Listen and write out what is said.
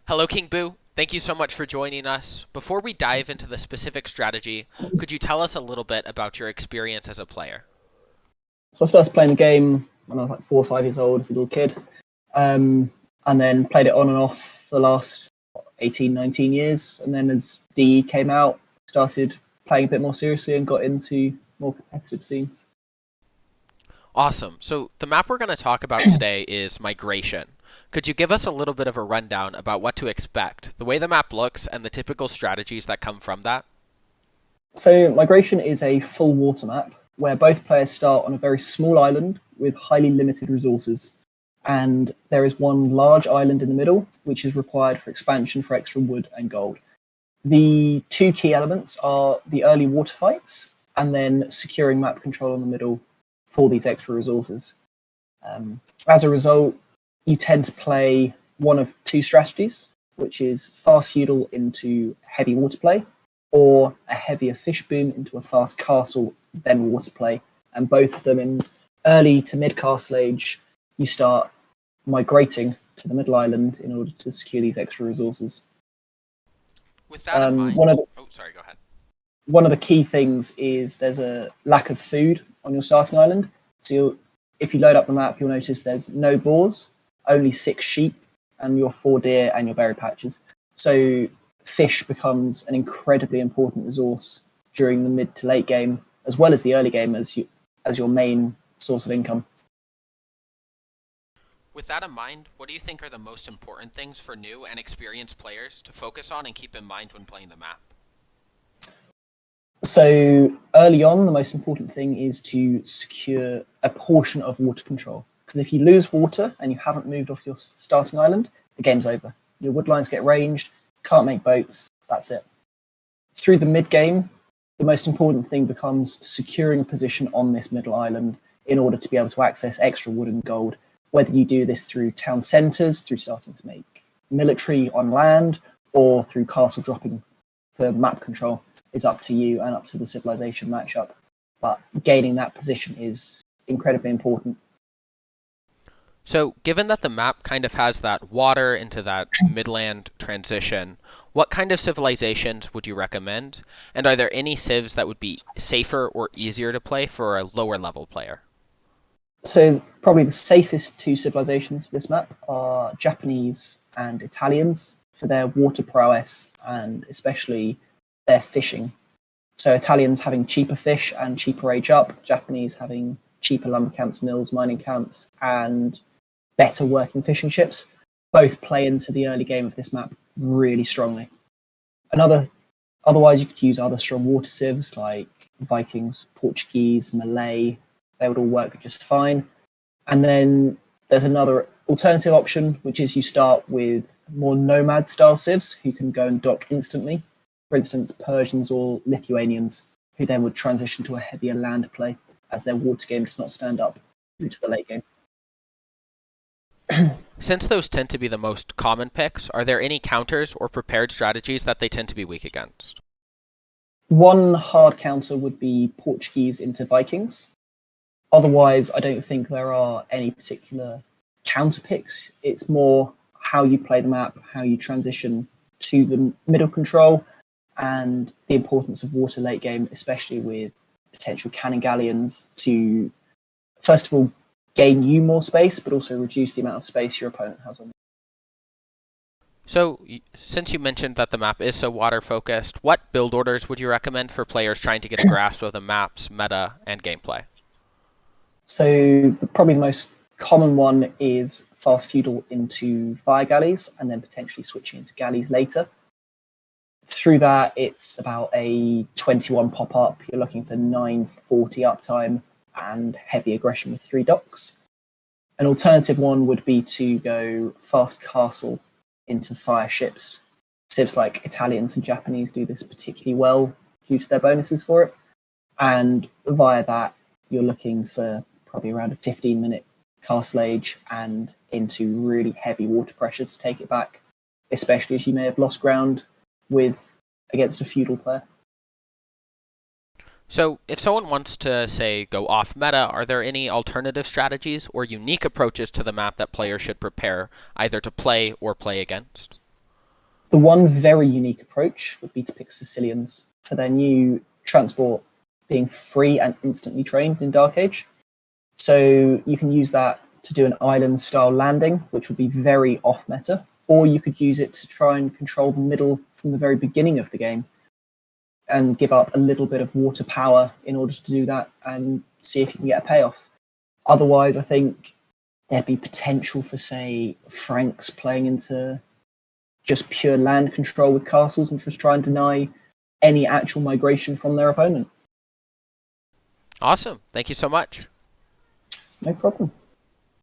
Hello, King Boo. Thank you so much for joining us. Before we dive into the specific strategy, could you tell us a little bit about your experience as a player? So I started playing the game when I was like 4 or 5 years old as a little kid, and then played it on and off for the last 18, 19 years. And then as DE came out, started playing a bit more seriously and got into more competitive scenes. Awesome. So, the map we're going to talk about today is Migration. Could you give us a little bit of a rundown about what to expect, the way the map looks, and the typical strategies that come from that? So Migration is a full water map where both players start on a very small island with highly limited resources. And there is one large island in the middle, which is required for expansion for extra wood and gold. The two key elements are the early water fights and then securing map control in the middle for these extra resources. As a result, you tend to play one of two strategies, which is fast feudal into heavy water play, or a heavier fish boom into a fast castle, then water play. And both of them in early to mid castle age, you start migrating to the middle island in order to secure these extra resources. With that in mind, sorry, go ahead. One of the key things is there's a lack of food on your starting island. So if you load up the map, you'll notice there's no boars, only 6 sheep, and your 4 deer and your berry patches. So fish becomes an incredibly important resource during the mid to late game, as well as the early game as your main source of income. With that in mind, what do you think are the most important things for new and experienced players to focus on and keep in mind when playing the map? So early on, the most important thing is to secure a portion of water control. Because if you lose water and you haven't moved off your starting island, the game's over. Your wood lines get ranged, can't make boats, that's it. Through the mid game, the most important thing becomes securing a position on this middle island in order to be able to access extra wood and gold, whether you do this through town centres, through starting to make military on land, or through castle dropping for map control, is up to you and up to the civilization matchup. But gaining that position is incredibly important. So, given that the map kind of has that water into that midland transition, what kind of civilizations would you recommend? And are there any civs that would be safer or easier to play for a lower level player? So probably the safest two civilizations for this map are Japanese and Italians for their water prowess and especially their fishing. So Italians having cheaper fish and cheaper age up, Japanese having cheaper lumber camps, mills, mining camps, and better working fishing ships, both play into the early game of this map really strongly. Otherwise, you could use other strong water civs like Vikings, Portuguese, Malay. They would all work just fine. And then there's another alternative option, which is you start with more nomad style civs who can go and dock instantly. For instance, Persians or Lithuanians, who then would transition to a heavier land play as their water game does not stand up through to the late game. Since those tend to be the most common picks, are there any counters or prepared strategies that they tend to be weak against? One hard counter would be Portuguese into Vikings. Otherwise, I don't think there are any particular counter picks. It's more how you play the map, how you transition to the middle control, and the importance of water late game, especially with potential cannon galleons to, first of all, gain you more space, but also reduce the amount of space your opponent has on you. So, since you mentioned that the map is so water-focused, what build orders would you recommend for players trying to get a grasp of the map's meta and gameplay? So probably the most common one is fast feudal into fire galleys and then potentially switching into galleys later. Through that, it's about a 21 pop-up. You're looking for 940 uptime and heavy aggression with 3 docks. An alternative one would be to go fast castle into fire ships. Civs like Italians and Japanese do this particularly well due to their bonuses for it. And via that, you're looking for probably around a 15-minute castle age and into really heavy water pressure to take it back, especially as you may have lost ground against a feudal player. So, if someone wants to, say, go off meta, are there any alternative strategies or unique approaches to the map that players should prepare, either to play or play against? The one very unique approach would be to pick Sicilians for their new transport being free and instantly trained in Dark Age. So you can use that to do an island style landing, which would be very off meta, or you could use it to try and control the middle from the very beginning of the game and give up a little bit of water power in order to do that and see if you can get a payoff. Otherwise, I think there'd be potential for, say, Franks playing into just pure land control with castles and just try and deny any actual migration from their opponent. Awesome. Thank you so much. No problem.